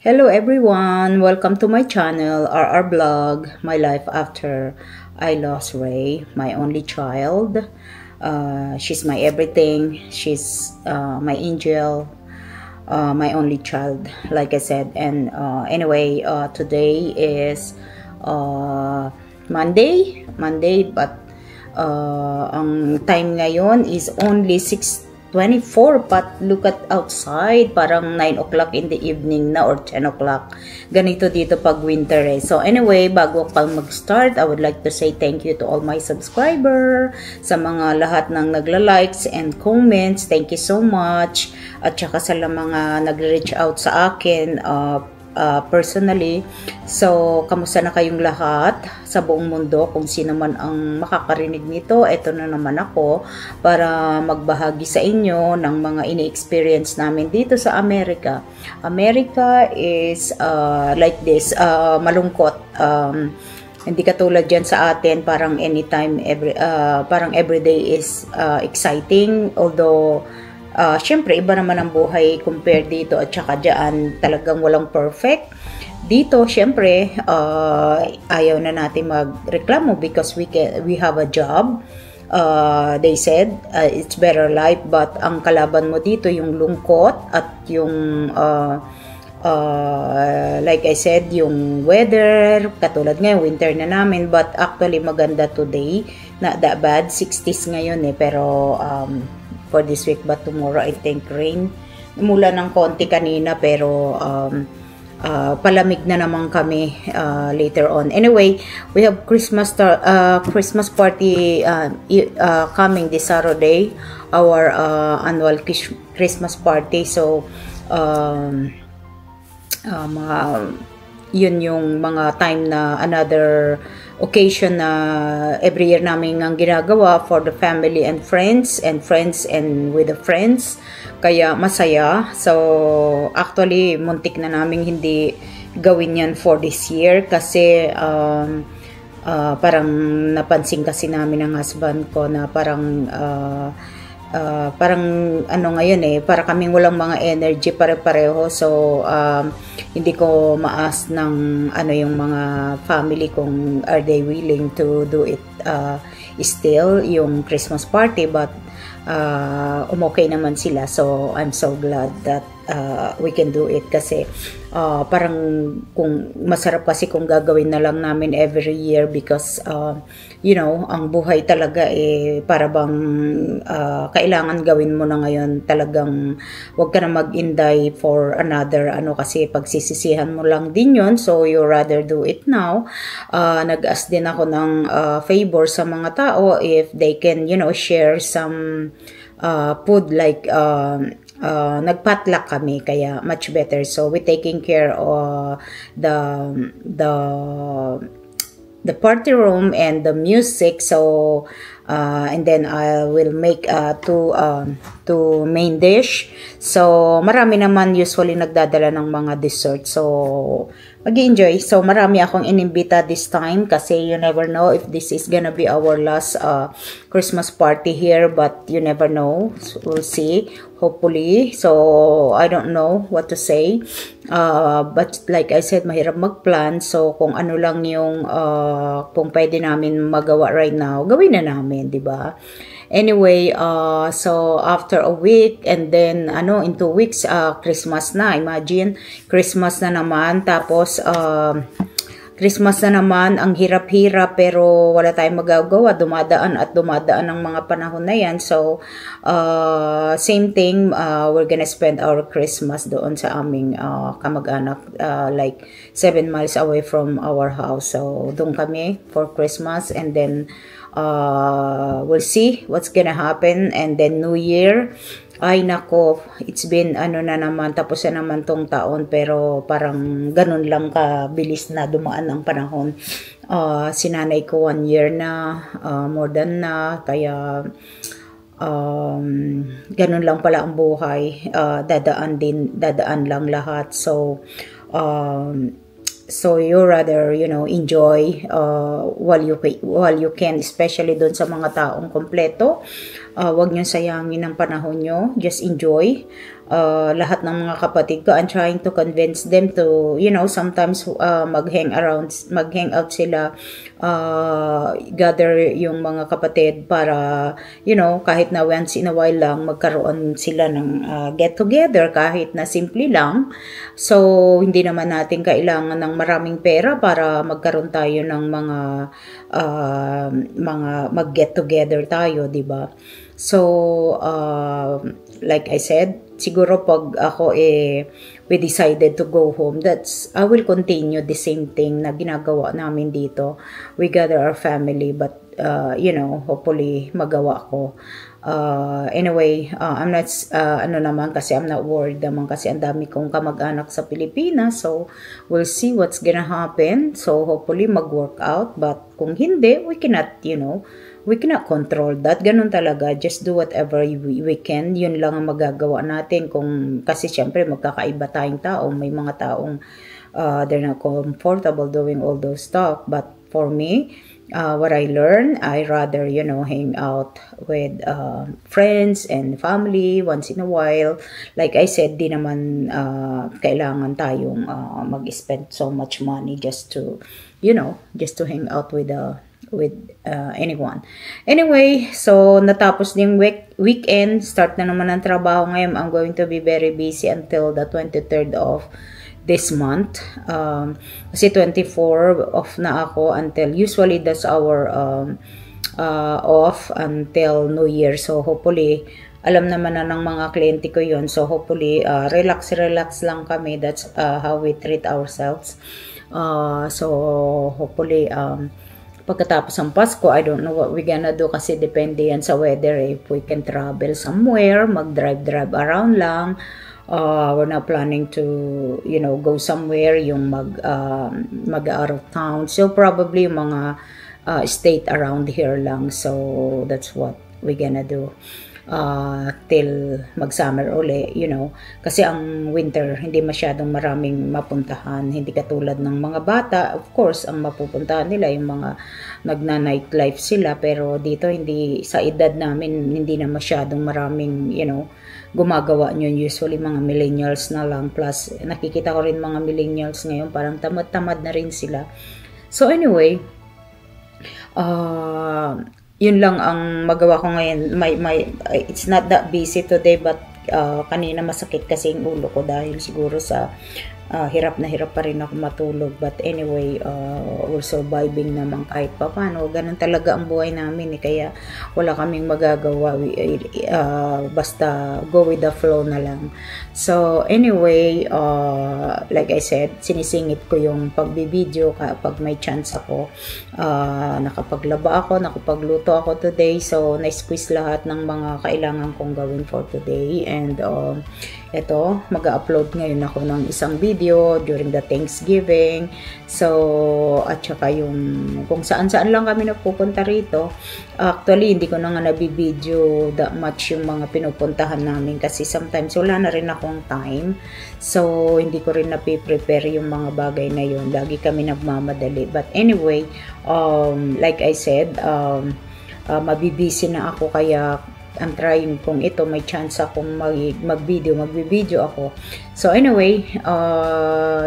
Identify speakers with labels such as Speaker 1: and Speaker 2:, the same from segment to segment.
Speaker 1: Hello everyone, welcome to my channel, RR Vlog, my life after I lost Ray, my only child. She's my everything, she's my angel, my only child, like I said. And anyway, today is Monday, but ang time ngayon is only 6:24, but look at outside, parang 9 o'clock in the evening na or 10 o'clock. Ganito dito pag winter eh. So anyway, bago pa mag-start, I would like to say thank you to all my subscriber, sa mga lahat ng nagla-likes and comments. Thank you so much. At saka sa mga nagre-reach out sa akin personally. So, kamusta na kayong lahat sa buong mundo? Kung sino man ang makakarinig nito, eto na naman ako para magbahagi sa inyo ng mga ini-experience namin dito sa Amerika. America is like this, malungkot. Hindi katulad dyan sa atin, parang anytime, parang everyday is exciting. Although, syempre, iba naman ang buhay compare dito at saka dyan, talagang walang perfect. Dito, syempre, ayaw na natin magreklamo because we have a job. They said, it's better life, but ang kalaban mo dito, yung lungkot at yung, like I said, yung weather, katulad ngayon, winter na namin, but actually maganda today, not that bad, 60s ngayon eh, pero, for this week, but tomorrow I think rain. Mula ng konti kanina pero palamig na naman kami later on. Anyway, we have Christmas party coming this Saturday, our annual Christmas party. So yun yung mga time na another occasion na every year namin ang ginagawa for the family and friends and with the friends, kaya masaya. So actually muntik na namin hindi gawin yan for this year kasi parang napansin kasi namin ng husband ko na parang ano ngayon eh, para kaming walang mga energy pare-pareho. So hindi ko maas ng ano yung mga family kung are they willing to do it still yung Christmas party, but okay naman sila. So I'm so glad that we can do it kasi parang kung masarap kasi kung gagawin na lang namin every year because you know, ang buhay talaga eh para bang kailangan gawin mo na ngayon, talagang wag ka na mag-inday for another ano kasi pagsisisihan mo lang din yun. So you rather do it now. Nag-ask din ako ng favor sa mga tao if they can, you know, share some food like nagpatlock kami kaya much better. So we taking care of the party room and the music. So and then I will make two main dish. So marami naman usually nagdadala ng mga dessert. So mag-enjoy. So marami akong inimbita this time kasi you never know if this is gonna be our last Christmas party here, but you never know. So, we'll see. Hopefully. So I don't know what to say. But like I said, mahirap magplan. So kung ano lang yung kung pwede namin magawa right now, gawin na namin, di ba? Anyway, so after a week and then ano in 2 weeks Christmas na. Imagine, Christmas na naman, tapos Christmas na naman, ang hirap-hirap pero wala tayong magagawa, dumadaan ang mga panahon na yan. So same thing, we're gonna spend our Christmas doon sa aming kamag-anak, like 7 miles away from our house. So doon kami for Christmas and then we'll see what's gonna happen. And then New Year, ay nako, it's been ano na naman, tapos na naman tong taon pero parang ganun lang kabilis na dumaan ang panahon. Sinanay ko 1 year na, more than na, kaya ganun lang pala ang buhay, dadaan lang lahat. So so you rather, you know, enjoy while you can, especially doon sa mga taong kompleto. wag nyo sayangin ang panahon nyo. Just enjoy. Lahat ng mga kapatid ko, I'm trying to convince them to, sometimes mag-hang out sila, gather yung mga kapatid para, kahit na once in a while lang, magkaroon sila ng get together, kahit na simple lang. So, hindi naman natin kailangan ng maraming pera para magkaroon tayo ng mga mag-get together tayo, di ba? So, like I said, siguro pag ako we decided to go home, I will continue the same thing na ginagawa namin dito. We gather our family, but, hopefully magawa ko. Anyway, I'm not, kasi I'm not worried naman kasi ang dami kong kamag-anak sa Pilipinas. So, we'll see what's gonna happen. So, hopefully mag-work out. But kung hindi, we cannot control that. Ganun talaga. Just do whatever we can. Yun lang ang magagawa natin. Kasi syempre, magkakaiba tayong tao. May mga taong they're not comfortable doing all those stuff. But for me, what I learned, I rather, hang out with friends and family once in a while. Like I said, di naman kailangan tayong mag-spend so much money just to hang out with anyone. Anyway, so natapos yung weekend, start na naman ang trabaho ngayon. I'm going to be very busy until the 23rd of this month. Kasi 24 off na ako until, usually that's our off until New Year. So hopefully, alam naman na ng mga kliyente ko yun. So hopefully, relax lang kami. That's how we treat ourselves. So hopefully, pagkatapos ng Pasko, I don't know what we're gonna do kasi depende yan sa weather. If we can travel somewhere, mag-drive around lang. We're not planning to, go somewhere, yung mag out of town. So probably mga state around here lang. So that's what we're gonna do. Till mag-summer uli, kasi ang winter hindi masyadong maraming mapuntahan, hindi katulad ng mga bata. Of course, ang mapupuntahan nila yung mga nagna-nightlife sila, pero dito hindi, sa edad namin hindi na masyadong maraming gumagawa nyo. Usually mga millennials na lang, plus nakikita ko rin mga millennials ngayon parang tamad-tamad na rin sila. So anyway, yun lang ang magawa ko ngayon. It's not that busy today, but kanina masakit kasi yung ulo ko dahil siguro sa hirap na hirap pa rin ako matulog. But anyway, we're surviving naman kahit pa paano. Ganun talaga ang buhay namin kaya wala kaming magagawa. Basta go with the flow na lang. So anyway, like I said, sinisingit ko yung pagbibideo kapag may chance ako. Nakapaglaba ako, nakapagluto ako today. So na-squeeze lahat ng mga kailangan kong gawin for today. And ito, mag-upload ngayon ako ng isang video during the Thanksgiving. So, at saka yung kung saan-saan lang kami nagpupunta rito. Actually, hindi ko na nga nabibideo that much yung mga pinupuntahan namin kasi sometimes wala na rin akong time. So, hindi ko rin napiprepare yung mga bagay na yun. Lagi kami nagmamadali. But anyway, like I said, mabibisi na ako kaya I'm trying kung ito may chance akong magbibideo ako. So anyway,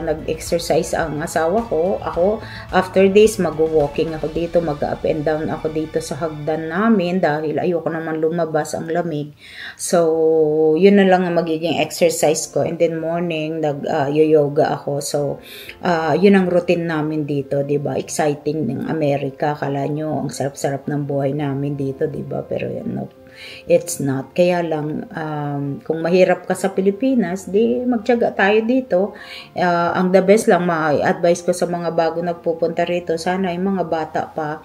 Speaker 1: nag-exercise ang asawa ko. Ako, after this, mag-walking ako dito, mag-up and down ako dito sa hagdan namin dahil ayoko naman lumabas, ang lamig. So, yun na lang ang magiging exercise ko. And then morning, nag-yoga ako. So, yun ang routine namin dito, diba? Exciting ng Amerika. Kala nyo, ang sarap-sarap ng buhay namin dito, diba? Pero yan, no. It's not. Kaya lang, kung mahirap ka sa Pilipinas, di magtiyaga tayo dito. Ang the best lang, ma-advise ko sa mga bago nagpupunta rito, sana yung mga bata pa,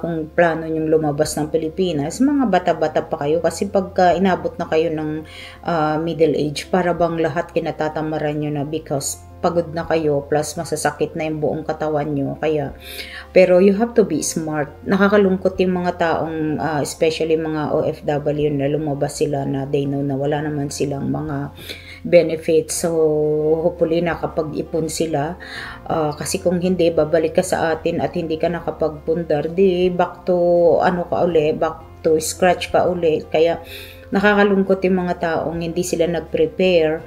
Speaker 1: kung plano nyong lumabas ng Pilipinas, mga bata-bata pa kayo. Kasi pagka inabot na kayo ng middle age, para bang lahat kinatatamaran nyo na because pagod na kayo, plus masasakit na yung buong katawan nyo. Kaya, pero you have to be smart. Nakakalungkot yung mga taong, especially mga OFW na lumabas sila na they know na wala naman silang mga benefits. So, hopefully nakapag-ipon sila. Kasi kung hindi, babalik ka sa atin at hindi ka nakapagpundar, di back to, back to scratch ka uli. Kaya, nakakalungkot yung mga taong hindi sila nag-prepare.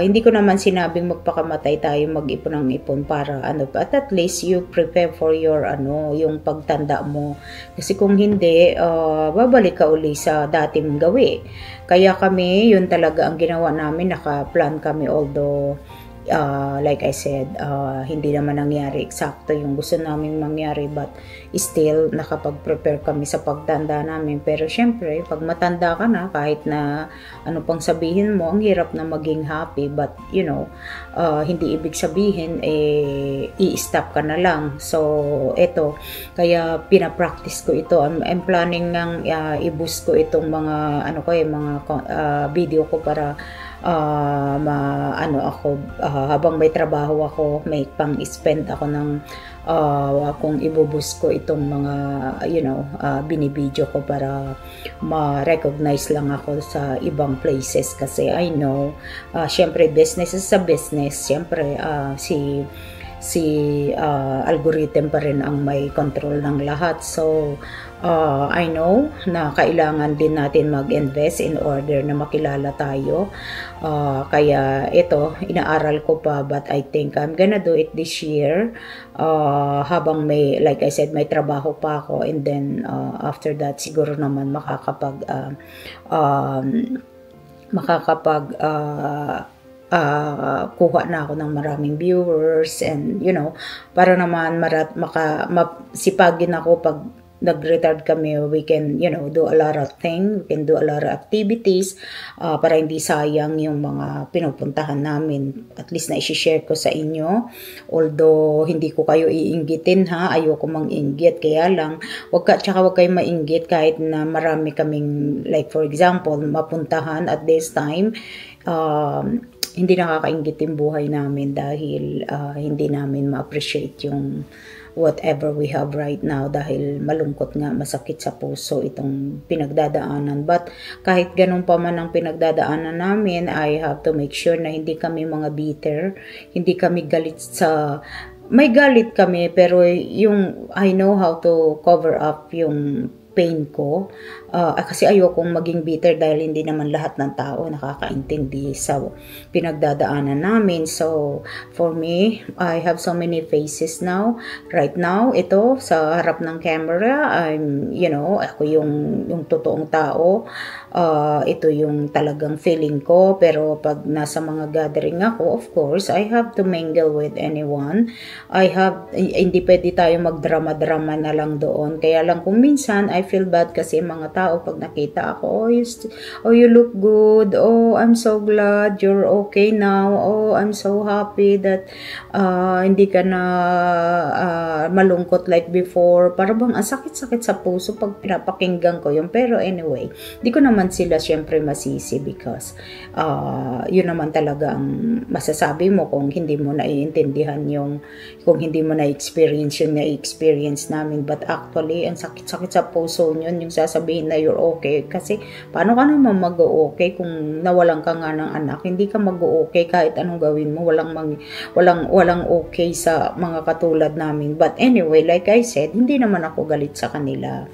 Speaker 1: Hindi ko naman sinabing magpakamatay tayo, mag-ipon ng ipon para but at least you prepare for your yung pagtanda mo. Kasi kung hindi, babalik ka uli sa dating gawi. Kaya kami, yun talaga ang ginawa namin, naka-plan kami, although like I said, hindi naman nangyari eksakto yung gusto namin mangyari, but still nakapag-prepare kami sa pagtanda namin. Pero syempre, pag matanda ka na, kahit na ano pang sabihin mo, ang hirap na maging happy, but hindi ibig sabihin i-stop ka na lang. So eto, kaya pinapractice ko ito. I'm planning ng i-boost ko itong mga mga video ko para habang may trabaho ako, may pang-spend ako ng kung ibubus ko itong mga binibideo ko para ma-recognize lang ako sa ibang places. Kasi I know syempre business is a business. Syempre si algorithm pa rin ang may control ng lahat. So I know na kailangan din natin mag-invest in order na makilala tayo. Kaya ito, inaaral ko pa, but I think I'm gonna do it this year. Habang may, like I said, may trabaho pa ako, and then after that siguro naman kuha na ako ng maraming viewers, and para naman masipagin ako pag nag-retard kami. We can do a lot of things, we can do a lot of activities para hindi sayang yung mga pinupuntahan namin. At least na i-share ko sa inyo, although hindi ko kayo iinggitin, ayoko mang-inggit, kaya lang wag kayo mainggit kahit na marami kaming, like for example, mapuntahan at this time. Hindi nakakainggit yung buhay namin dahil hindi namin ma-appreciate yung whatever we have right now, dahil malungkot nga, masakit sa puso itong pinagdadaanan. But kahit ganun pa man ang pinagdadaanan namin, I have to make sure na hindi kami mga bitter, hindi kami galit may galit kami, pero I know how to cover up yung pain ko, kasi ayokong maging bitter dahil hindi naman lahat ng tao nakakaintindi sa pinagdadaanan namin. So for me, I have so many faces now. Right now, ito sa harap ng camera, ako yung totoong tao. Ito yung talagang feeling ko. Pero pag nasa mga gathering ako, of course, I have to mingle with anyone. Hindi pwede tayo magdrama-drama na lang doon. Kaya lang kung minsan, I feel bad kasi mga tao pag nakita ako, you look good, I'm so glad you're okay now, I'm so happy that hindi ka na malungkot like before. Para bang ang sakit-sakit sa puso pag pinapakinggan ko yun. Pero anyway, di ko naman sila syempre masisi, because yun naman talaga ang masasabi mo kung hindi mo naiintindihan kung hindi mo na-experience yung na-experience namin. But actually, ang sakit-sakit sa puso yun, yung sasabihin na you're okay. Kasi paano ka naman mag-okay kung nawalan ka nga ng anak? Hindi ka mag-okay kahit anong gawin mo. Walang okay sa mga katulad namin. But anyway, like I said, hindi naman ako galit sa kanila.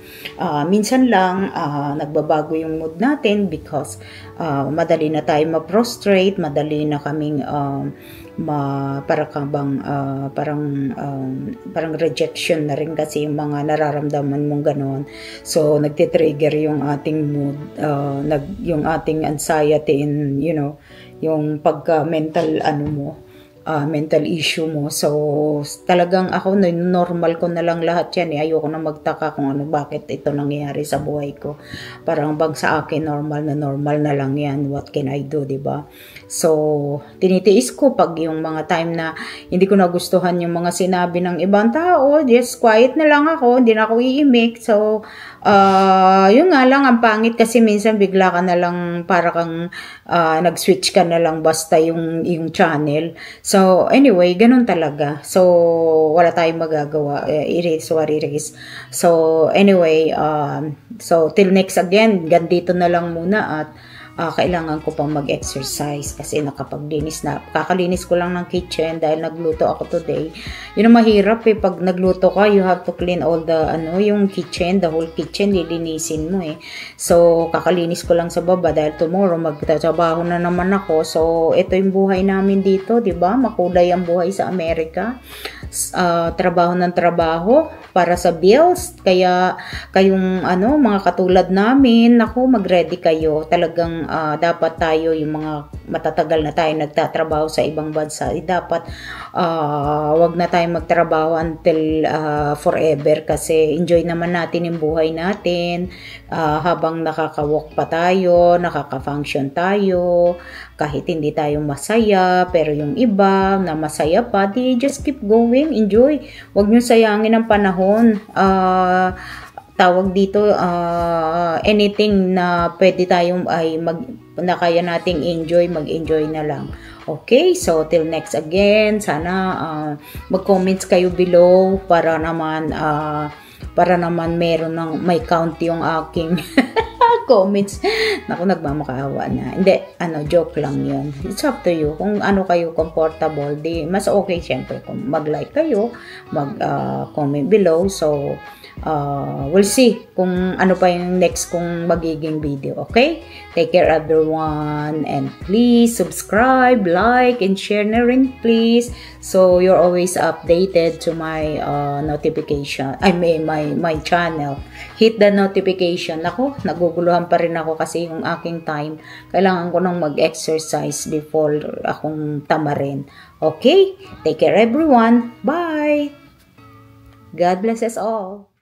Speaker 1: Minsan lang nagbabago yung mood natin because madali na tayo ma-prostrate, madali na kaming parang rejection na rin kasi yung mga nararamdaman mong ganon. So nagtitrigger yung ating mood, yung ating anxiety, and yung pagka mental mental issue mo. So talagang ako, normal ko na lang lahat yan. Ayoko na magtaka kung bakit ito nangyayari sa buhay ko. Parang bang sa akin normal na lang yan. What can I do, diba? So, tinitiis ko pag yung mga time na hindi ko nagustuhan yung mga sinabi ng ibang tao, just quiet na lang ako, hindi na ako iimik. So, yun nga lang, ang pangit kasi minsan bigla ka na lang para kang nag-switch ka na lang basta yung channel. So, anyway, ganun talaga. So, wala tayong magagawa. It is what it is. So, anyway, so, till next again, gandito na lang muna at kailangan ko pang mag-exercise kasi nakapaglinis na. Kakalinis ko lang ng kitchen dahil nagluto ako today. Yun ang mahirap pag nagluto ka, you have to clean all the, yung kitchen, the whole kitchen, lilinisin mo So, kakalinis ko lang sa baba dahil tomorrow magtatrabaho na naman ako. So, ito yung buhay namin dito, di ba? Makulay ang buhay sa Amerika. Trabaho ng trabaho para sa bills. Kaya, kayong, mga katulad namin, mag-ready kayo. Talagang, dapat tayo, yung mga matatagal na tayo nagtatrabaho sa ibang bansa, dapat wag na tayo magtrabaho until forever kasi enjoy naman natin yung buhay natin habang nakaka-walk pa tayo, nakaka-function tayo, kahit hindi tayo masaya, pero yung iba na masaya pa, di just keep going, enjoy. Wag nyo sayangin ang panahon. Tawag dito, anything na pwede tayong na kaya nating enjoy, mag-enjoy na lang. Okay, so till next again, sana mag-comments kayo below para naman may count yung aking comments. Naku, nagmamakaawa na. Hindi, joke lang yun. It's up to you. Kung ano kayo comfortable, di mas okay syempre kung mag-like kayo, mag-comment below. So, we'll see kung ano pa yung next kong magiging video. Okay? Take care everyone and please subscribe, like, and share na rin please. So, you're always updated to my notification. I mean, my channel. Hit the notification. Ako, naguguluhan pa rin ako kasi yung aking time. Kailangan ko nang mag-exercise before akong tamarin. Okay? Take care everyone. Bye! God bless us all.